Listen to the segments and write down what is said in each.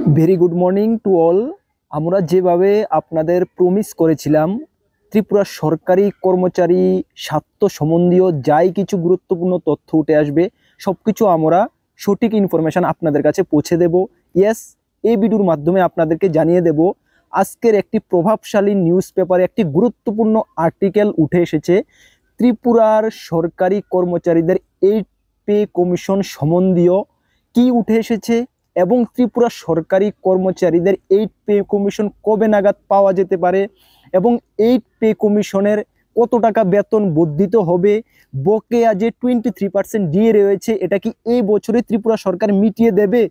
Very good morning to all. আমরা যেভাবে আপনাদের প্রমিস করেছিলাম ত্রিপুরা সরকারি কর্মচারী স্বার্থ সম্বন্ধীয় যাই কিছু গুরুত্বপূর্ণ তথ্য উঠে আসবে সব কিছু আমরা সঠিক ইনফরমেশন আপনাদের কাছে পৌঁছে দেব। ইয়েস, এই ভিডিওর মাধ্যমে আপনাদেরকে জানিয়ে দেব আজকের একটি প্রভাবশালী নিউজ পেপারে একটি গুরুত্বপূর্ণ আর্টিকেল উঠে এসেছে। ত্রিপুরার সরকারি কর্মচারীদের 8 পে কমিশন সম্বন্ধীয় কি উঠে এসেছে এবং ত্রিপুরা সরকারি কর্মচারীদের 8 পে কমিশন কবে নাগাদ পাওয়া যেতে পারে এবং 8 পে কমিশনের কত টাকা বেতন বর্ধিত হবে, বকেয়া যে 23% ডিএ রয়েছে এটা কি এই বছরে ত্রিপুরা সরকার মিটিয়ে দেবে।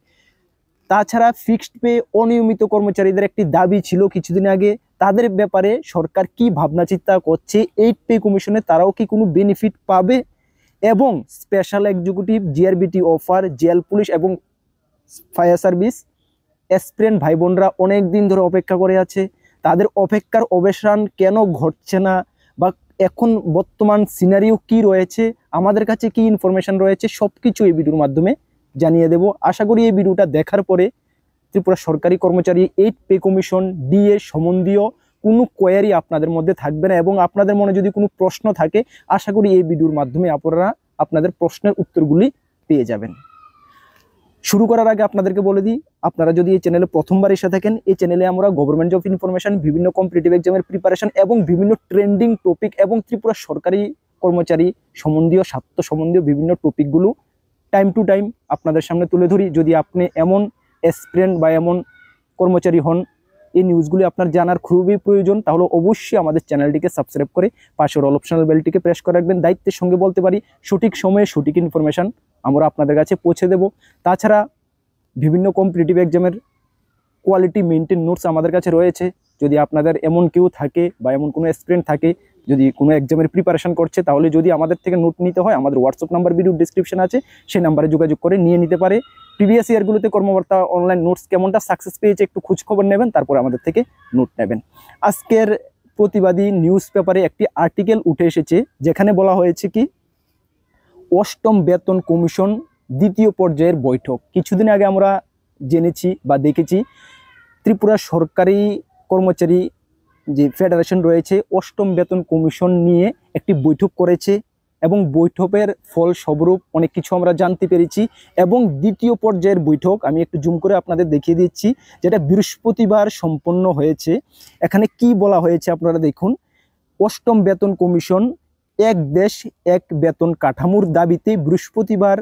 তাছাড়া ফিক্সড পে অনিয়মিত কর্মচারীদের একটি দাবি ছিল কিছুদিন আগে, তাদের ব্যাপারে সরকার কি ভাবনা চিন্তা করছে, 8 পে কমিশনে তারাও কি কোনো বেনিফিট পাবে এবং special executive GRBT offer jail police এবং ফায়ার সার্ভিস অ্যাসপিরেন্ট ভাই বোনরা অনেক দিন ধরে অপেক্ষা করে আছে, তাদের অপেক্ষার অবসান কেন ঘটছে না বা এখন বর্তমান সিনারিও কি রয়েছে, আমাদের কাছে কি ইনফরমেশন রয়েছে, সব কিছু এই ভিডিওর মাধ্যমে জানিয়ে দেব। আশা করি এই ভিডিওটা দেখার পরে ত্রিপুরা সরকারি কর্মচারী 8 পে কমিশন ডিএ সম্বন্ধীয় কোনো কোয়ারি আপনাদের মধ্যে থাকবে না এবং আপনাদের মনে যদি কোনো প্রশ্ন থাকে আশা করি এই ভিডিওর মাধ্যমে আপনারা আপনাদের প্রশ্নের উত্তরগুলি পেয়ে যাবেন। শুরু করার আগে আপনাদেরকে বলে দিই, আপনারা যদি এই চ্যানেলে প্রথমবার এসে থাকেন, এই চ্যানেলে আমরা গভর্নমেন্ট জব ইনফরমেশন, বিভিন্ন কম্পিটিটিভ এক্সামের প্রিপারেশন এবং বিভিন্ন ট্রেন্ডিং টপিক এবং ত্রিপুরা সরকারি কর্মচারী সম্বন্ধীয় স্বার্থ সম্বন্ধীয় বিভিন্ন টপিকগুলো টাইম টু টাইম আপনাদের সামনে তুলে ধরি। যদি আপনি এমন অ্যাসপিরেন্ট বা এমন কর্মচারী হন এই নিউজগুলি আপনার জানার খুবই প্রয়োজন, তাহলে অবশ্যই আমাদের চ্যানেলটিকে সাবস্ক্রাইব করে পাশের অল অপশনাল বেলটিকে প্রেস করে রাখবেন। দায়িত্বের সঙ্গে বলতে পারি সঠিক সময়ে সঠিক ইনফরমেশন আমরা আপনাদের কাছে পৌঁছে দেব। তাছাড়া বিভিন্ন কম্পিটিটিভ এক্সামের কোয়ালিটি মেনটেন নোটস আমাদের কাছে রয়েছে। যদি আপনাদের এমন কেউ থাকে বা এমন কোনো অ্যাসপিরেন্ট থাকে যদি কোনো এক্সামের প্রিপারেশন করছে, তাহলে যদি আমাদের থেকে নোট নিতে হয় আমাদের হোয়াটসঅ্যাপ নাম্বার ভিডিও ডিসক্রিপশন আছে, সেই নাম্বারে যোগাযোগ করে নিয়ে নিতে পারে। প্রিভিয়াস ইয়ারগুলোতে কর্মকর্তা অনলাইন নোটস কেমনটা সাকসেস পেয়েছে একটু খোঁজখবর নেবেন, তারপর আমাদের থেকে নোট নেবেন। আজকের প্রতিবাদী নিউজ পেপারে একটি আর্টিকেল উঠে এসেছে যেখানে বলা হয়েছে কি, 8ম বেতন কমিশন দ্বিতীয় পর্যায়ের বৈঠক। কিছুদিন আগে আমরা জেনেছি বা দেখেছি ত্রিপুরা সরকারি কর্মচারী যে ফেডারেশন রয়েছে 8ম বেতন কমিশন নিয়ে একটি বৈঠক করেছে এবং বৈঠকের ফলস্বরূপ অনেক কিছু আমরা জানতে পেরেছি এবং দ্বিতীয় পর্যায়ের বৈঠক আমি একটু জুম করে আপনাদের দেখিয়ে দিচ্ছি, যেটা বৃহস্পতিবার সম্পন্ন হয়েছে। এখানে কি বলা হয়েছে আপনারা দেখুন, 8ম বেতন কমিশন এক দেশ এক বেতন কাঠামোর দাবিতে বৃহস্পতিবার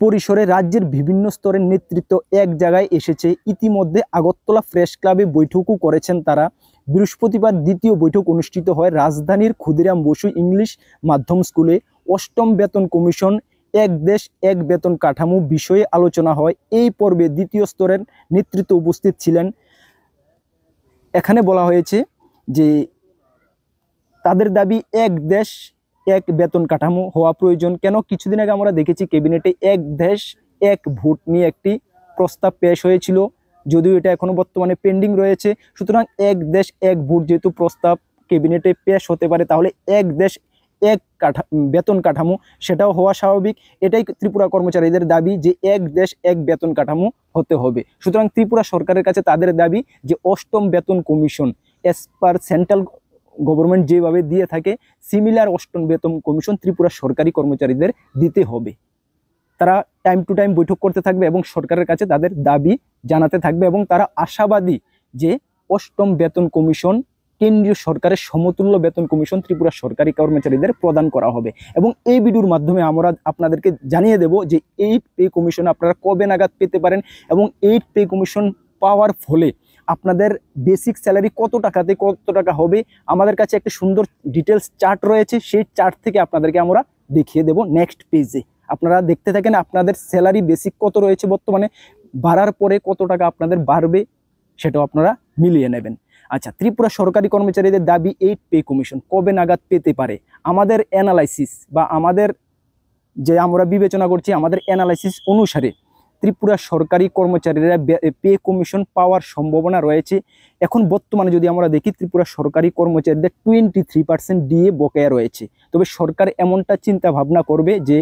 পরিসরে রাজ্যের বিভিন্ন স্তরের নেতৃত্ব এক জায়গায় এসেছে। ইতিমধ্যে আগরতলা প্রেস ক্লাবে বৈঠকও করেছেন তারা। বৃহস্পতিবার দ্বিতীয় বৈঠক অনুষ্ঠিত হয় রাজধানীর ক্ষুদিরাম বসু ইংলিশ মাধ্যম স্কুলে। 8ম বেতন কমিশন এক দেশ এক বেতন কাঠামো বিষয়ে আলোচনা হয়। এই পর্বে দ্বিতীয় স্তরের নেতৃত্ব উপস্থিত ছিলেন। এখানে বলা হয়েছে যে তাদের দাবি এক দেশ এক বেতন কাঠামো হওয়া প্রয়োজন। কেন, কিছুদিন আগে আমরা দেখেছি ক্যাবিনেটে এক দেশ এক ভোট নিয়ে একটি প্রস্তাব পেশ হয়েছিল, যদিও এটা এখনো বর্তমানে পেন্ডিং রয়েছে। সুতরাং এক দেশ এক ভোট যেহেতু প্রস্তাব ক্যাবিনেটে পেশ হতে পারে, তাহলে এক দেশ এক বেতন কাঠামো সেটাও হওয়া স্বাভাবিক। এটাই ত্রিপুরা কর্মচারীদের দাবি যে এক দেশ এক বেতন কাঠামো হতে হবে। সুতরাং ত্রিপুরা সরকারের কাছে তাদের দাবি যে 8ম বেতন commission as per central government যেভাবে দিয়ে থাকে সিমিলার 8ম বেতন কমিশন ত্রিপুরা সরকারি কর্মচারীদের দিতে হবে। তারা টাইম টু টাইম বৈঠক করতে থাকবে এবং সরকারের কাছে তাদের দাবি জানাতে থাকবে এবং তারা আশাবাদী যে 8ম বেতন কমিশন কেন্দ্রীয় সরকারের সমতুল্য বেতন কমিশন ত্রিপুরা সরকারি কর্মচারীদের প্রদান করা হবে। এবং এই ভিডিওর মাধ্যমে আমরা আপনাদেরকে জানিয়ে দেব যে 8 পে কমিশন আপনারা কবে নাগাদ পেতে পারেন এবং 8 পে কমিশন পাওয়ার ফলে আপনাদের বেসিক স্যালারি কত টাকাতে কত টাকা হবে। আমাদের কাছে একটা সুন্দর ডিটেলস চার্ট রয়েছে, সেই চার্ট থেকে আপনাদেরকে আমরা দেখিয়ে দেব নেক্সট পেজে। আপনারা দেখতে থাকেন আপনাদের স্যালারি বেসিক কত রয়েছে বর্তমানে, বাড়ার পরে কত টাকা আপনাদের বাড়বে সেটাও আপনারা মিলিয়ে নেবেন। আচ্ছা, ত্রিপুরা সরকারি কর্মচারীদের দাবি 8 পে কমিশন কবে নাগাদ পেতে পারে। আমাদের অ্যানালাইসিস বা আমাদের যে আমরা বিবেচনা করছি আমাদের অ্যানালাইসিস অনুসারে ত্রিপুরা সরকারি কর্মচারীরা পে কমিশন পাওয়ার সম্ভাবনা রয়েছে। এখন বর্তমানে যদি আমরা দেখি ত্রিপুরা সরকারি কর্মচারীদের 23% ডিএ বকেয়া রয়েছে। তবে সরকার এমনটা চিন্তা ভাবনা করবে যে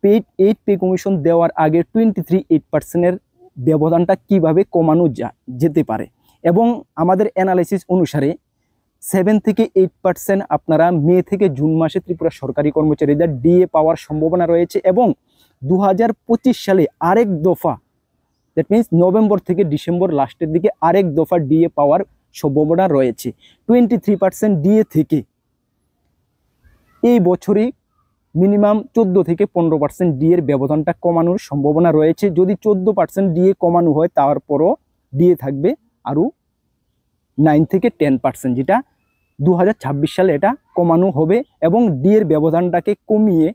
8 পে কমিশন দেওয়ার আগে 23.8% ব্যবধানটা কিভাবে কমানো যেতে পারে। এবং আমাদের অ্যানালাইসিস অনুসারে 7 থেকে 8% আপনারা মে থেকে জুন মাসে ত্রিপুরা সরকারি কর্মচারীদের ডিএ পাওয়ার সম্ভাবনা রয়েছে, এবং 2025 সালে আরেক দফা, দ্যাট মিনস নভেম্বর থেকে ডিসেম্বর লাস্টের দিকে আরেক দফা ডিএ পাওয়ার সম্ভাবনা রয়েছে। 23% ডিএ থেকে এই বছরই মিনিমাম 14 থেকে 15% ডিএর ব্যবধানটা কমানোর সম্ভাবনা রয়েছে। যদি 14% ডিএ কমানো হয়, তারপরও ডিএ থাকবে আরও 9 থেকে 10%, যেটা 2026 সালে এটা কমানো হবে, এবং ডিএর ব্যবধানটাকে কমিয়ে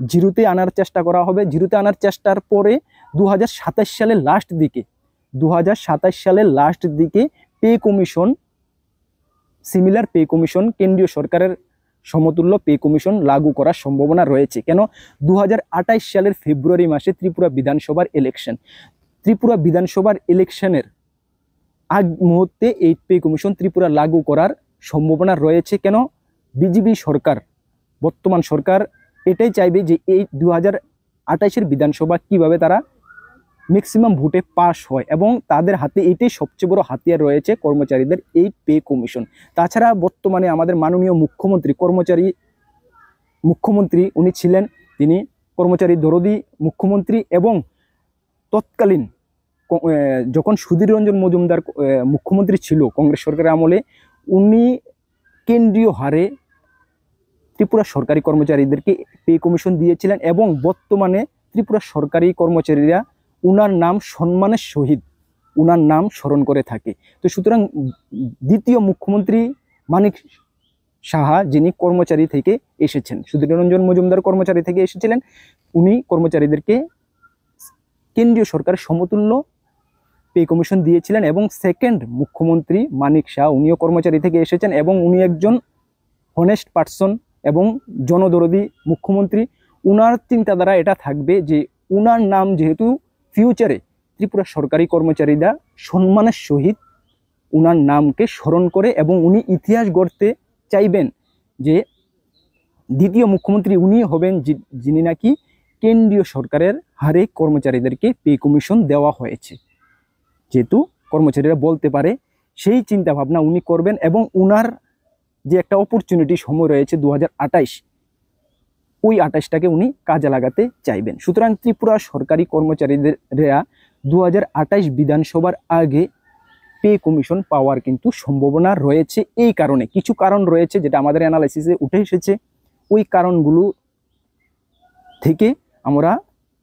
জিরোতে আনার চেষ্টা করা হবে। জিরোতে আনার চেষ্টার পরে 2027 সালের লাস্ট দিকে pay commission, similar pay commission, কেন্দ্রীয় সরকারের সমতুল্য পে কমিশন লাগু করার সম্ভাবনা রয়েছে। কেন? 2028 সালের ফেব্রুয়ারি মাসে ত্রিপুরা বিধানসভার ইলেকশনের আগ মুহূর্তে এই পে কমিশন ত্রিপুরা লাগু করার সম্ভাবনা রয়েছে। কেন? বিজেপি সরকার, বর্তমান সরকার এটাই চাইবে যে এই 2028 বিধানসভা কিভাবে তারা ম্যাক্সিমাম ভোটে পাস হয়, এবং তাদের হাতে এটাই সবচেয়ে বড় হাতিয়ার রয়েছে, কর্মচারীদের এই পে কমিশন। তাছাড়া বর্তমানে আমাদের মাননীয় মুখ্যমন্ত্রী উনি ছিলেন, তিনি কর্মচারী দরদি মুখ্যমন্ত্রী, এবং তৎকালীন যখন সুধীর রঞ্জন মজুমদার মুখ্যমন্ত্রী ছিল কংগ্রেস সরকারের আমলে, উনি কেন্দ্রীয় হারে ত্রিপুরা সরকারি কর্মচারীদেরকে পে কমিশন দিয়েছিলেন, এবং বর্তমানে ত্রিপুরা সরকারি কর্মচারীরা উনার নাম সম্মানের সহিত উনার নাম স্মরণ করে থাকে। তো সুতরাং দ্বিতীয় মুখ্যমন্ত্রী মানিক সাহা, যিনি কর্মচারী থেকে এসেছেন, সুধীর রঞ্জন মজুমদার কর্মচারী থেকে এসেছিলেন, উনি কর্মচারীদেরকে কেন্দ্রীয় সরকারের সমতুল্য পে কমিশন দিয়েছিলেন। এবং সেকেন্ড মুখ্যমন্ত্রী মানিক শাহ, উনিও কর্মচারী থেকে এসেছেন, এবং উনি একজন হনেস্ট পার্সন এবং জনদরদি মুখ্যমন্ত্রী। উনার চিন্তাধারা এটা থাকবে যে উনার নাম যেহেতু ফিউচারে ত্রিপুরা সরকারি কর্মচারীরা সম্মানের সহিত উনার নামকে স্মরণ করে, এবং উনি ইতিহাস গড়তে চাইবেন যে দ্বিতীয় মুখ্যমন্ত্রী উনি হবেন যিনি নাকি কেন্দ্রীয় সরকারের হারে কর্মচারীদেরকে পে কমিশন দেওয়া হয়েছে, যেহেতু কর্মচারীরা বলতে পারে, সেই চিন্তা ভাবনা উনি করবেন। এবং উনার যে একটা অপরচুনিটি সময় রয়েছে 2028, ওই 28টাকে উনি কাজে লাগাতে চাইবেন। সুতরাং ত্রিপুরা সরকারি কর্মচারীরা 2028 বিধানসভার আগে পে কমিশন পাওয়ার কিন্তু সম্ভাবনা রয়েছে। এই কারণে কিছু কারণ রয়েছে যেটা আমাদের অ্যানালাইসিসে উঠে এসেছে, ওই কারণগুলো থেকে আমরা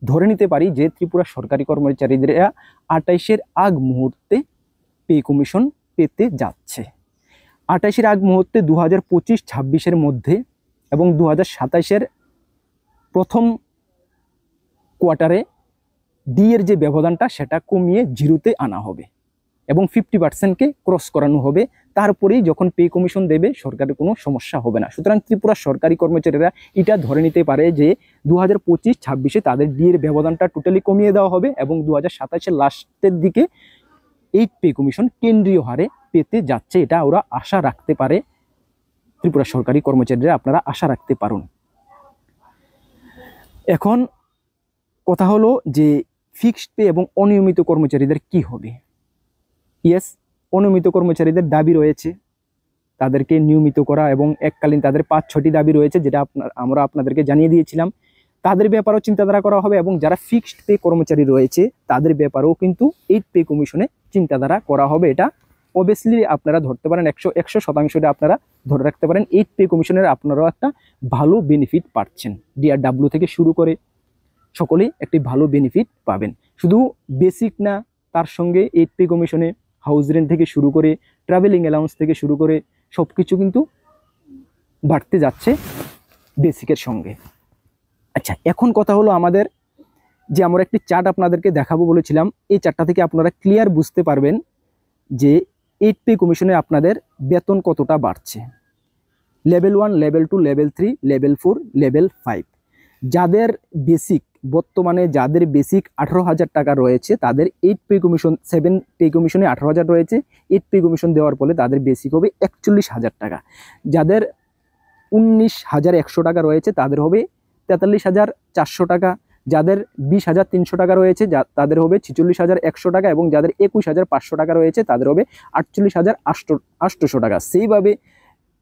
ধরে নিতে পারি যে ত্রিপুরা সরকারি কর্মচারীরা 28-এর আগ মুহূর্তে পে কমিশন পেতে যাচ্ছে। 28-এর আগ মুহূর্তে 2025-26-এর মধ্যে এবং 2027-এর প্রথম কোয়ার্টারে ডিএর যে ব্যবধানটা সেটা কমিয়ে জিরোতে আনা হবে এবং 50%কে ক্রস করানো হবে। তারপরেই যখন পে কমিশন দেবে সরকারের কোনো সমস্যা হবে না। সুতরাং ত্রিপুরা সরকারি কর্মচারীরা এটা ধরে নিতে পারে যে 2025-26-এ তাদের ডিএর ব্যবধানটা টোটালি কমিয়ে দেওয়া হবে এবং 2027-এর লাস্টের দিকে এই পে কমিশন কেন্দ্রীয় হারে পেতে যাচ্ছে। এটা ওরা আশা রাখতে পারে, ত্রিপুরা সরকারি কর্মচারীরা আপনারা আশা রাখতে পারুন। এখন কথা হলো যে ফিক্সড পে এবং অনিয়মিত কর্মচারীদের কি হবে। ইয়েস, অনিয়মিত কর্মচারীদের দাবি রয়েছে, তাদেরকে নিয়মিত করা এবং এককালীন তাদের 5-6টি দাবি রয়েছে, যেটা আমরা আপনাদেরকে জানিয়ে দিয়েছিলাম। তাদের ব্যাপারেও চিন্তাধারা করা হবে এবং যারা ফিক্সড পে কর্মচারী রয়েছে তাদের ব্যাপারেও কিন্তু এই পে কমিশনে চিন্তাধারা করা হবে। এটা অবভিয়াসলি আপনারা ধরতে পারেন, 100% আপনারা ধরে রাখতে পারেন। এই পে কমিশনের আপনারাও একটা ভালো বেনিফিট পাচ্ছেন। ডিআরডব্লিউ থেকে শুরু করে সকলেই একটি ভালো বেনিফিট পাবেন। শুধু বেসিক না, তার সঙ্গে এই পে কমিশনে হাউস রেন্ট থেকে শুরু করে ট্রাভেলিং অ্যালাউন্স থেকে শুরু করে সব কিছু কিন্তু বাড়তে যাচ্ছে বেসিকের সঙ্গে। আচ্ছা, এখন কথা হলো আমাদের যে আমরা একটি চার্ট আপনাদেরকে দেখাবো বলেছিলাম, এই চার্টটা থেকে আপনারা ক্লিয়ার বুঝতে পারবেন যে এই পে কমিশনে আপনাদের বেতন কতটা বাড়ছে। Level 1, level 2, level 3, level 4, level 5। যাদের বেসিক বর্তমানে 18,000 টাকা রয়েছে তাদের 8 পে কমিশন 7 পে কমিশনে 18,000 রয়েছে। 8 পে কমিশন দেওয়ার ফলে তাদের বেসিক হবে 41,000 টাকা। যাদের 19,100 টাকা রয়েছে তাদের হবে 43,400 টাকা। যাদের 20,300 টাকা রয়েছে তাদের হবে 46,100 টাকা, এবং যাদের 21,500 টাকা রয়েছে তাদের হবে 48,800 টাকা। সেইভাবে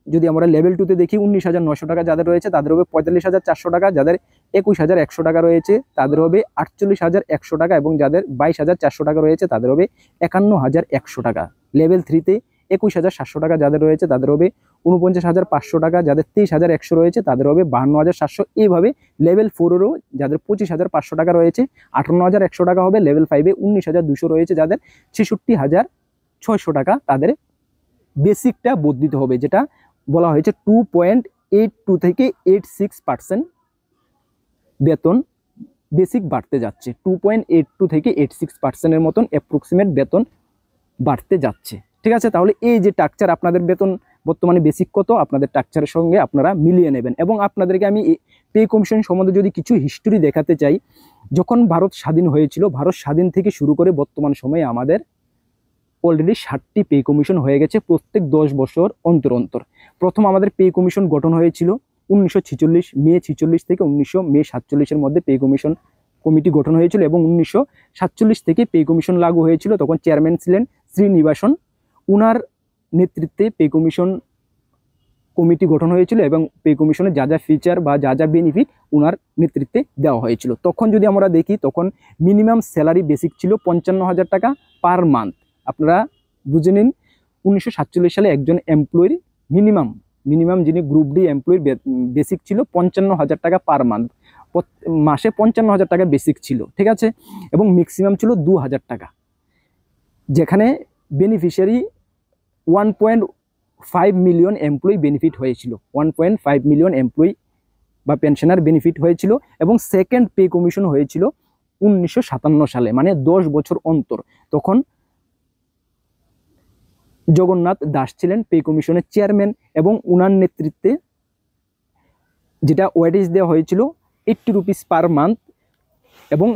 যদি আমরা লেভেল 2তে দেখি 19,900 টাকা যাদের রয়েছে তাদের হবে 45,400 টাকা, যাদের 21,100 টাকা রয়েছে তাদের হবে 48,100 টাকা, এবং যাদের 22,400 টাকা রয়েছে তাদের হবে 51,100 টাকা। লেভেল 3তে 21,700 টাকা যাদের রয়েছে তাদের হবে 49,500 টাকা, যাদের 23,100 রয়েছে তাদের হবে 52,700। এইভাবে লেভেল 4এরও যাদের 25,500 টাকা রয়েছে 58,100 টাকা হবে। লেভেল 5-এ 19,200 রয়েছে যাদের 66,600 টাকা তাদের বেসিকটা বর্ধিত হবে, যেটা বলা হয়েছে 2.82 থেকে 86% বেতন বেসিক বাড়তে যাচ্ছে। 2.82 থেকে 86%-এর মতন অ্যাপ্রক্সিমেট বেতন বাড়তে যাচ্ছে। ঠিক আছে, তাহলে এই যে স্ট্রাকচার, আপনাদের বেতন বর্তমানে বেসিক কত আপনাদের স্ট্রাকচারের সঙ্গে আপনারা মিলিয়ে নেবেন। এবং আপনাদেরকে আমি পে কমিশন সম্বন্ধে যদি কিছু হিস্টোরি দেখাতে চাই, যখন ভারত স্বাধীন হয়েছিল, ভারত স্বাধীন থেকে শুরু করে বর্তমান সময়ে আমাদের অলরেডি 60টি পে কমিশন হয়ে গেছে প্রত্যেক 10 বছর অন্তর অন্তর। প্রথম আমাদের পে কমিশন গঠন হয়েছিল 1946 মে 46 থেকে 19 মে 47-এর মধ্যে পে কমিশন কমিটি গঠন হয়েছিল, এবং 1947 থেকে পে কমিশন লাগু হয়েছিল। তখন চেয়ারম্যান ছিলেন শ্রীনিবাসন, উনার নেতৃত্বে পে কমিশন কমিটি গঠন হয়েছিল, এবং পে কমিশনের যা যা ফিচার বা যা যা বেনিফিট উনার নেতৃত্বে দেওয়া হয়েছিল। তখন যদি আমরা দেখি, তখন মিনিমাম স্যালারি বেসিক ছিল 55,000 টাকা পার মান্থ। আপনারা বুঝে নিন, 1947 সালে একজন এমপ্লয়ির মিনিমাম যিনি গ্রুপ ডি এমপ্লয়ির বেসিক ছিল 55,000 টাকা পার মান্থ, মাসে 55,000 টাকা বেসিক ছিল। ঠিক আছে, এবং ম্যাক্সিমাম ছিল 2,000 টাকা, যেখানে বেনিফিশিয়ারি 1.5 মিলিয়ন এমপ্লয়ি বেনিফিট হয়েছিল। 1.5 মিলিয়ন এমপ্লয়ি বা পেনশনার বেনিফিট হয়েছিল। এবং সেকেন্ড পে কমিশন হয়েছিল 1957 সালে, মানে 10 বছর অন্তর। তখন জগন্নাথ দাস ছিলেন পে কমিশনের চেয়ারম্যান, এবং উনার নেতৃত্বে যেটা ওয়েটেজ দেওয়া হয়েছিল 80 রুপিস পার মান্থ, এবং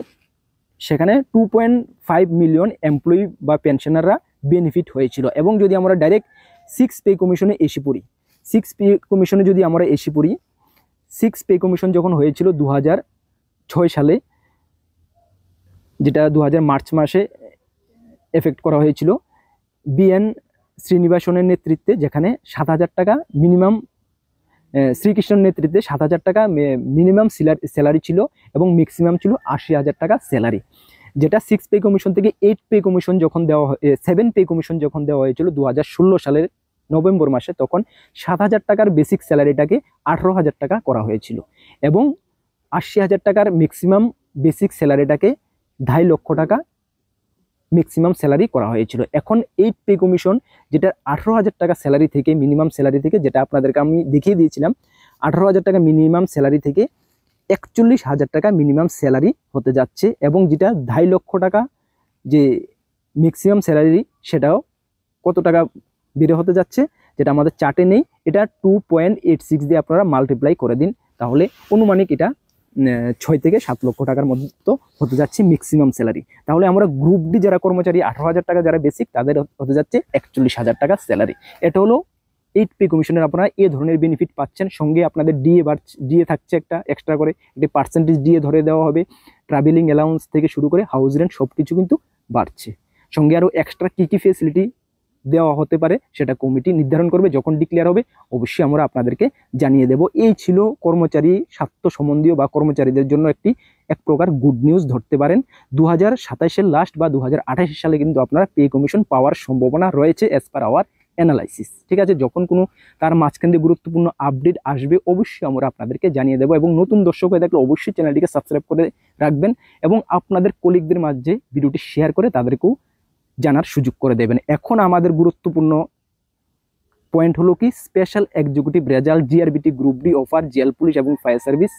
সেখানে 2.5 মিলিয়ন এমপ্লয়ি বা পেনশনাররা বেনিফিট হয়েছিল। এবং যদি আমরা ডাইরেক্ট 6 পে কমিশনে এসে পড়ি, 6 পে কমিশনে যদি আমরা এসে পড়ি, 6 পে কমিশন যখন হয়েছিল 2006 সালে, যেটা 2000 মার্চ মাসে এফেক্ট করা হয়েছিল, বিএন শ্রীনিবাসনের নেতৃত্বে, যেখানে 7,000 টাকা মিনিমাম, শ্রীকৃষ্ণের নেতৃত্বে 7,000 টাকা মিনিমাম স্যালারি ছিল, এবং ম্যাক্সিমাম ছিল 80,000 টাকা স্যালারি। যেটা 6 পে কমিশন থেকে 8 পে কমিশন যখন দেওয়া 7 পে কমিশন যখন দেওয়া হয়েছিল 2016 সালের নভেম্বর মাসে, তখন 7,000 টাকার বেসিক স্যালারিটাকে 18,000 টাকা করা হয়েছিল, এবং 80,000 টাকার ম্যাক্সিমাম বেসিক স্যালারিটাকে 2.5 লক্ষ টাকা ম্যাক্সিমাম স্যালারি করা হয়েছিল। এখন 8 পে কমিশন, যেটা 18,000 টাকা স্যালারি থেকে, মিনিমাম স্যালারি থেকে, যেটা আপনাদেরকে আমি দেখিয়ে দিয়েছিলাম, 18,000 টাকা মিনিমাম স্যালারি থেকে 41,000 টাকা মিনিমাম স্যালারি হতে যাচ্ছে, এবং যেটা 2.5 লক্ষ টাকা যে ম্যাক্সিমাম স্যালারি, সেটাও কত টাকা বেড়ে হতে যাচ্ছে, যেটা আমাদের চার্টে নেই। এটা 2.86 দিয়ে আপনারা মাল্টিপ্লাই করে দিন, তাহলে অনুমানিক এটা 6 থেকে 7 লক্ষ টাকার মধ্যে হতে যাচ্ছে ম্যাক্সিমাম স্যালারি। তাহলে আমরা গ্রুপ ডি যারা কর্মচারী 18,000 টাকা যারা বেসিক, তাদের হতে যাচ্ছে 41,000 টাকা স্যালারি। এটা হলো 8 পে কমিশনের আপনারা এই ধরনের বেনিফিট পাচ্ছেন। সঙ্গে আপনাদের ডিএ থাকছে একটা এক্সট্রা করে, একটি পার্সেন্টেজ ডিএ ধরে দেওয়া হবে। ট্রাভেলিং অ্যালাউন্স থেকে শুরু করে হাউস রেন্ট সব কিছু কিন্তু বাড়ছে। সঙ্গে আরও এক্সট্রা কী কী ফেসিলিটি দেওয়া হতে পারে সেটা কমিটি নির্ধারণ করবে। যখন ডিক্লেয়ার হবে অবশ্যই আমরা আপনাদেরকে জানিয়ে দেব। এই ছিল কর্মচারী স্বার্থ সম্বন্ধীয় বা কর্মচারীদের জন্য এক প্রকার গুড নিউজ ধরতে পারেন। 2027-এর লাস্ট বা 2028 সালে কিন্তু আপনারা পে কমিশন পাওয়ার সম্ভাবনা রয়েছে অ্যাজ পার আওয়ার অ্যানালাইসিস। ঠিক আছে, যখন কোনো তার মাঝখান দিয়ে গুরুত্বপূর্ণ আপডেট আসবে অবশ্যই আমরা আপনাদেরকে জানিয়ে দেবো। এবং নতুন দর্শক হয়ে থাকলে অবশ্যই চ্যানেলটিকে সাবস্ক্রাইব করে রাখবেন, এবং আপনাদের কলিগদের মাঝে ভিডিওটি শেয়ার করে তাদেরকেও জানার সুযোগ করে দেবেন। এখন আমাদের গুরুত্বপূর্ণ পয়েন্ট হলো কি, special executive result, GRBT group D offer, jail police এবং ফায়ার সার্ভিস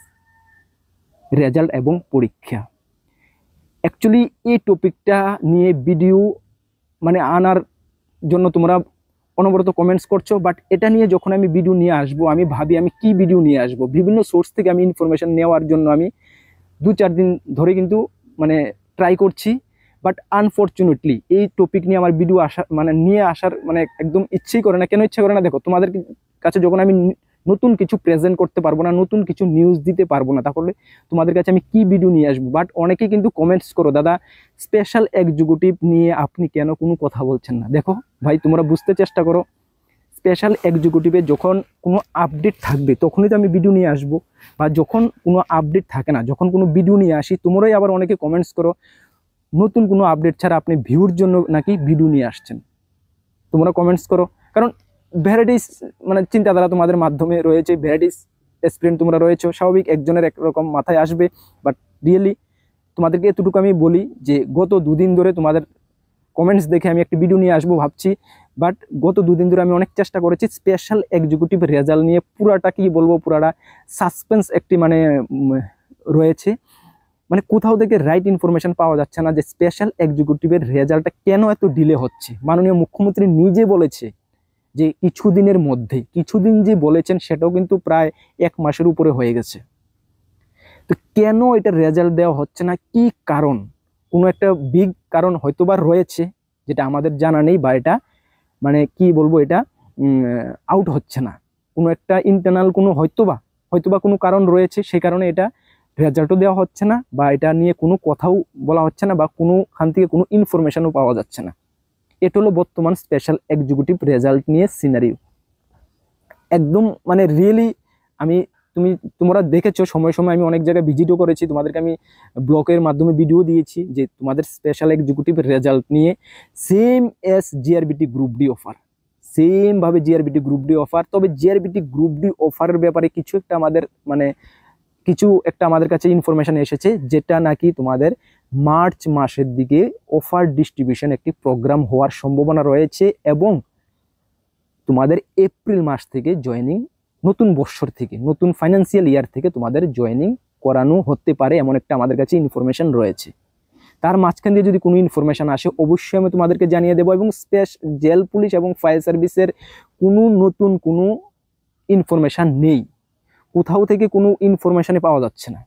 রেজাল্ট এবং পরীক্ষা। অ্যাকচুয়ালি এই টপিকটা নিয়ে ভিডিও আনার জন্য তোমরা অনবরত কমেন্টস করছো, বাট এটা নিয়ে যখন আমি ভিডিও নিয়ে আসবো, আমি ভাবি আমি কি ভিডিও নিয়ে আসবো। বিভিন্ন সোর্স থেকে আমি ইনফরমেশন নেওয়ার জন্য আমি 2-4 দিন ধরে কিন্তু ট্রাই করছি, বাট আনফর্চুনেটলি এই টপিক নিয়ে আমার ভিডিও নিয়ে আসার একদম ইচ্ছেই করে না। কেন ইচ্ছে করে না? দেখো, তোমাদের কাছে যখন আমি নতুন কিছু প্রেজেন্ট করতে পারবো না, নতুন কিছু নিউজ দিতে পারবো না, তাহলে তোমাদের কাছে আমি কি ভিডিও নিয়ে আসবো? বাট অনেকে কিন্তু কমেন্টস করো, দাদা স্পেশাল এক্সিকিউটিভ নিয়ে আপনি কেন কোনো কথা বলছেন না? দেখো ভাই, তোমরা বুঝতে চেষ্টা করো, স্পেশাল এক্সিকিউটিভে যখন কোনো আপডেট থাকবে তখনই তো আমি ভিডিও নিয়ে আসবো, বা যখন কোনো আপডেট থাকে না, যখন কোনো ভিডিও নিয়ে আসি, তোমরাই আবার অনেকে কমেন্টস করো নতুন কোনো আপডেট ছাড়া আপনি ভিউর জন্য নাকি ভিডিও নিয়ে আসছেন। তোমরা কমেন্টস করো, কারণ ভ্যারাইটিস মানে চিন্তাধারা তোমাদের মাধ্যমে রয়েছে, ভ্যারাইটিস এক্সপিরিয়েন্স তোমরা রয়েছে, স্বাভাবিক একজনের একরকম মাথায় আসবে। বাট রিয়েলি তোমাদেরকে এতটুকু আমি বলি যে গত দুদিন ধরে তোমাদের কমেন্টস দেখে আমি একটি ভিডিও নিয়ে আসবো ভাবছি, বাট গত দুদিন ধরে আমি অনেক চেষ্টা করেছি স্পেশাল এক্সিকিউটিভ রেজাল্ট নিয়ে পুরাটা কি বলবো, পুরাটা সাসপেন্স একটি মানে রয়েছে, মানে কোথাও থেকে রাইট ইনফরমেশন পাওয়া যাচ্ছে না যে স্পেশাল এক্সিকিউটিভের রেজাল্টটা কেন এত ডিলে হচ্ছে। মাননীয় মুখ্যমন্ত্রী নিজে বলেছে যে কিছুদিনের মধ্যে, কিছুদিন যে বলেছেন সেটাও কিন্তু প্রায় 1 মাসের উপরে হয়ে গেছে। তো কেন এটা রেজাল্ট দেওয়া হচ্ছে না, কি কারণ? কোনো একটা বিগ কারণ হয়তোবা রয়েছে যেটা আমাদের জানা নেই, বা এটা মানে কি বলবো, এটা আউট হচ্ছে না, কোনো একটা ইন্টারনাল কোনো হয়তোবা কোনো কারণ রয়েছে, সেই কারণে এটা রেজাল্টও দেওয়া হচ্ছে না, বা এটা নিয়ে কোনো কথাও বলা হচ্ছে না, বা কোনোখান থেকে কোনো ইনফরমেশনও পাওয়া যাচ্ছে না। এটা হলো বর্তমান স্পেশাল এক্সিকিউটিভ রেজাল্ট নিয়ে সিনারিও। একদম মানে রিয়েলি তোমরা দেখেছো, সময় সময় আমি অনেক জায়গায় ভিজিটও করেছি, তোমাদেরকে আমি ব্লগের মাধ্যমে ভিডিও দিয়েছি যে তোমাদের স্পেশাল এক্সিকিউটিভ রেজাল্ট নিয়ে same S GRBT group D offer, same ভাবে জিআরবিটি গ্রুপ ডি অফার। তবে জিআরবিটি গ্রুপ ডি অফারের ব্যাপারে কিছু একটা আমাদের কাছে ইনফরমেশন এসেছে, যেটা নাকি তোমাদের মার্চ মাসের দিকে অফার ডিস্ট্রিবিউশন একটি প্রোগ্রাম হওয়ার সম্ভাবনা রয়েছে, এবং তোমাদের এপ্রিল মাস থেকে জয়েনিং, নতুন বৎসর থেকে, নতুন ফাইন্যান্সিয়াল ইয়ার থেকে তোমাদের জয়েনিং করানো হতে পারে, এমন একটা আমাদের কাছে ইনফরমেশন রয়েছে। তার মাঝখান দিয়ে যদি কোনো ইনফরমেশন আসে অবশ্যই আমি তোমাদেরকে জানিয়ে দেবো। এবং জেল পুলিশ এবং ফায়ার সার্ভিসের কোনো নতুন কোনো ইনফরমেশন নেই, কোথাও থেকে কোনো ইনফরমেশনই পাওয়া যাচ্ছে না,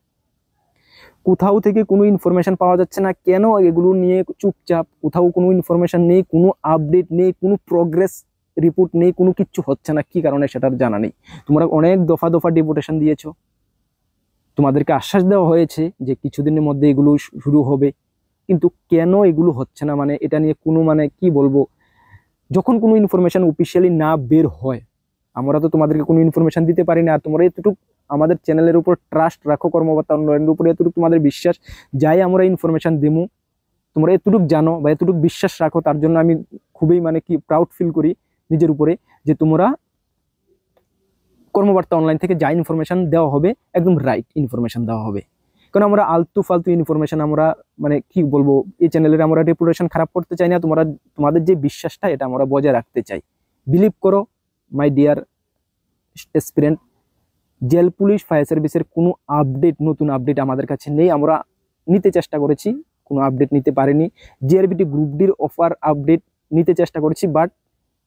কোথাও থেকে কোনো ইনফরমেশন পাওয়া যাচ্ছে না। কেন এগুলো নিয়ে চুপচাপ, কোথাও কোনো ইনফরমেশন নেই, কোনো আপডেট নেই, কোনো প্রোগ্রেস রিপোর্ট নেই, কোনো কিচ্ছু হচ্ছে না। কি কারণে সেটার জানা নেই। তোমরা অনেক দফা দফা ডেপুটেশন দিয়েছো, তোমাদেরকে আশ্বাস দেওয়া হয়েছে যে কিছুদিনের মধ্যে এগুলো শুরু হবে, কিন্তু কেন এগুলো হচ্ছে না? মানে এটা নিয়ে কোনো মানে কি বলবো, যখন কোনো ইনফরমেশন অফিসিয়ালি না বের হয় আমরা তো তোমাদেরকে কোনো ইনফরমেশন দিতে পারি না। আর তোমরা এতটুকু আমাদের চ্যানেলের উপর ট্রাস্ট রাখো, কর্মকর্তা উন্নয়নের উপরে এতটুকু তোমাদের বিশ্বাস, যাই আমরা ইনফরমেশন দেবো তোমরা এতটুকু জানো বা এতটুকু বিশ্বাস রাখো, তার জন্য আমি খুবই মানে কি প্রাউড ফিল করি নিজের উপরে, যে তোমরা কর্মকর্তা অনলাইন থেকে যা ইনফরমেশন দেওয়া হবে একদম রাইট ইনফরমেশন দেওয়া হবে। কারণ আমরা আলতু ফালতু ইনফরমেশন আমরা মানে কি বলবো, এই চ্যানেলের আমরা রেপুটেশন খারাপ করতে চাই না। তোমাদের যে বিশ্বাসটা এটা আমরা বজায় রাখতে চাই। বিলিভ করো my dear aspirant, jail police fire সার্ভিসের কোনো আপডেট, নতুন আপডেট আমাদের কাছে নেই। আমরা নিতে চেষ্টা করেছি, কোনো আপডেট নিতে পারিনি। জিআরবিটি গ্রুপ ডির অফার আপডেট নিতে চেষ্টা করেছি, বাট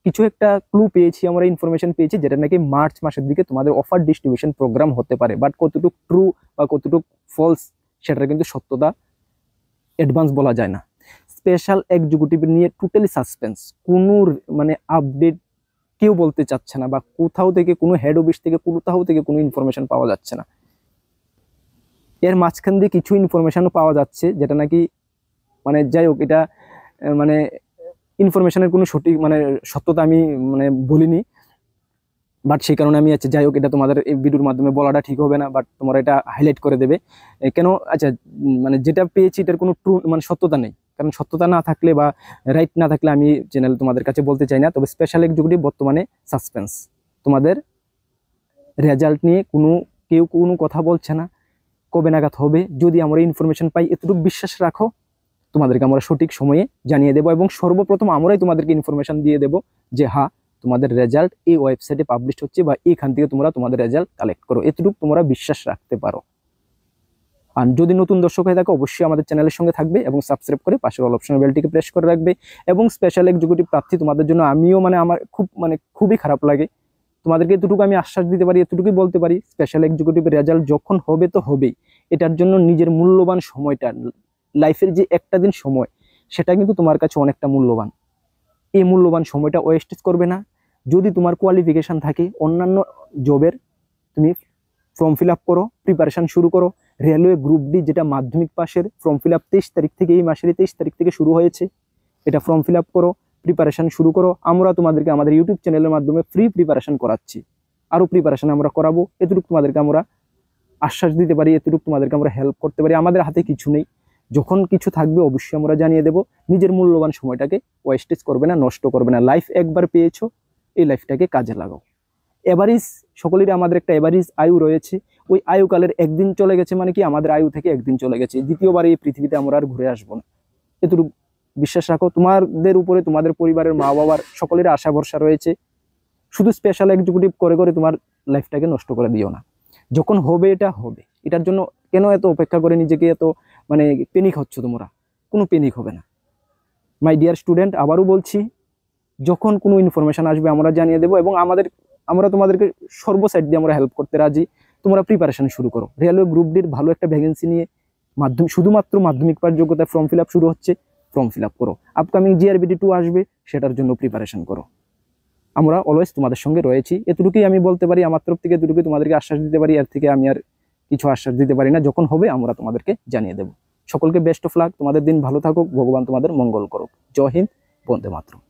কিছু একটা ক্লু পেয়েছি, আমরা ইনফরমেশন পেয়েছি যেটা নাকি মার্চ মাসের দিকে তোমাদের অফার ডিস্ট্রিবিউশন প্রোগ্রাম হতে পারে। বাট কতটুকু ট্রু বা কতটুকু ফলস সেটার কিন্তু সত্যতা অ্যাডভান্স বলা যায় না। স্পেশাল এক্সিকিউটিভ নিয়ে টোটালি সাসপেন্স, কোনো মানে আপডেট কেউ বলতে চাচ্ছে না, বা কোথাও থেকে কোনো হেড অফিস থেকে কোথাও থেকে কোনো ইনফরমেশন পাওয়া যাচ্ছে না। এর মাঝখান দিয়ে কিছু ইনফরমেশনও পাওয়া যাচ্ছে যেটা নাকি মানে যাই হোক, এটা মানে ইনফরমেশনের কোনো সঠিক মানে সত্যতা আমি মানে বলিনি, বাট সেই কারণে আমি যাই হোক, এটা তোমাদের এই ভিডিওর মাধ্যমে বলাটা ঠিক হবে না, বাট তোমরা এটা হাইলাইট করে দেবে কেন। আচ্ছা, মানে যেটা পেয়েছি এটার কোনো ট্রু মানে সত্যতা নেই, কারণ সত্যতা না থাকলে বা রাইট না থাকলে আমি চ্যানেল তোমাদের কাছে বলতে চাই না। তবে স্পেশাল এক্সিকিউটিভ বর্তমানে সাসপেন্স, তোমাদের রেজাল্ট নিয়ে কেউ কোনো কথা বলছে না, কবে নাগাদ হবে যদি আমরা ইনফরমেশন পাই এতটুকু বিশ্বাস রাখো, তোমাদেরকে আমরা সঠিক সময়ে জানিয়ে দেবো। এবং সর্বপ্রথম আমরাই তোমাদেরকে ইনফরমেশন দিয়ে দেবো যে হ্যাঁ তোমাদের রেজাল্ট এই ওয়েবসাইটে পাবলিশ হচ্ছে, বা এখান থেকে তোমরা তোমাদের রেজাল্ট কালেক্ট করো, এতটুকু তোমরা বিশ্বাস রাখতে পারো। আর যদি নতুন দর্শক হয়ে থাকে অবশ্যই আমাদের চ্যানেলের সঙ্গে থাকবে এবং সাবস্ক্রাইব করে পাশের অল অপশন বেলটিকে প্রেস করে রাখবে। এবং স্পেশাল এক্সিকিউটিভ প্রার্থী তোমাদের জন্য আমিও মানে আমার খুবই খারাপ লাগে, তোমাদেরকে এতটুকু আমি আশ্বাস দিতে পারি, এতটুকুই বলতে পারি, স্পেশাল এক্সিকিউটিভ রেজাল্ট যখন হবে তো হবেই। এটার জন্য নিজের মূল্যবান সময়টা, লাইফের যে একটা দিন সময়, সেটা কিন্তু তোমার কাছে অনেকটা মূল্যবান। এই মূল্যবান সময়টা ওয়েস্টেজ করবে না। যদি তোমার কোয়ালিফিকেশন থাকে অন্যান্য জবের, তুমি ফর্ম ফিল আপ করো, প্রিপারেশন শুরু করো। রেলওয়ে গ্রুপ ডি যেটা মাধ্যমিক পাশের ফর্ম ফিল আপ 23 তারিখ থেকে, এই মাসের 23 তারিখ থেকে শুরু হয়েছে। এটা ফর্ম ফিল আপ করো, প্রিপারেশন শুরু করো। আমরা তোমাদেরকে আমাদের ইউটিউব চ্যানেলের মাধ্যমে ফ্রি প্রিপারেশন করাচ্ছি, আরও প্রিপারেশন আমরা করাবো। এতটুকু তোমাদেরকে আমরা আশ্বাস দিতে পারি, এতটুকু তোমাদেরকে আমরা হেল্প করতে পারি। আমাদের হাতে কিছু নেই, যখন কিছু থাকবে অবশ্যই আমরা জানিয়ে দেব। নিজের মূল্যবান সময়টাকে ওয়েস্টেজ করবে না, নষ্ট করবে না। লাইফ একবার পেয়েছো, এই লাইফটাকে কাজে লাগাও। এভারেজ সকলেরই আমাদের একটা এভারেজ আয়ু রয়েছে, ওই আয়ুকালের একদিন চলে গেছে মানে কি আমাদের আয়ু থেকে একদিন চলে গেছে, দ্বিতীয়বার এই পৃথিবীতে আমরা আর ঘুরে আসবো না। এতটুকু বিশ্বাস রাখো। তোমাদের উপরে তোমাদের পরিবারের মা বাবার সকলের আশা ভরসা রয়েছে। শুধু স্পেশাল এক্সিকিউটিভ করে করে তোমার লাইফটাকে নষ্ট করে দিও না। যখন হবে এটা হবে, এটার জন্য কেন এত অপেক্ষা করে নিজেকে এত মানে পেনিক হচ্ছ তোমরা? কোনো পেনিক হবে না মাই ডিয়ার স্টুডেন্ট। আবারও বলছি, যখন কোনো ইনফরমেশন আসবে আমরা জানিয়ে দেবো, এবং আমরা তোমাদেরকে সর্বসাইড দিয়ে আমরা হেল্প করতে রাজি। তোমরা প্রিপারেশন শুরু করো। রেলওয়ে গ্রুপ ডির ভালো একটা ভ্যাকেন্সি নিয়ে শুধুমাত্র মাধ্যমিক পাস যোগ্যতায় ফর্ম ফিল আপ শুরু হচ্ছে, ফর্ম ফিল আপ করো। আপকামিং জিআরবিটি 2 আসবে, সেটার জন্য প্রিপারেশন করো। আমরা অলওয়েজ তোমাদের সঙ্গে রয়েছি। এতটুকুই আমি বলতে পারি, আমার তরফ থেকে এতটুকুই তোমাদেরকে আশ্বাস দিতে পারি। এর থেকে আমি আর কিছু আশ্বাস দিতে পারি না। যখন হবে আমরা তোমাদেরকে জানিয়ে দেব। সকলকে বেস্ট অফ লাক। তোমাদের দিন ভালো থাকুক, ভগবান তোমাদের মঙ্গল করুক। জয় হিন্দ, বন্দে মাতরম।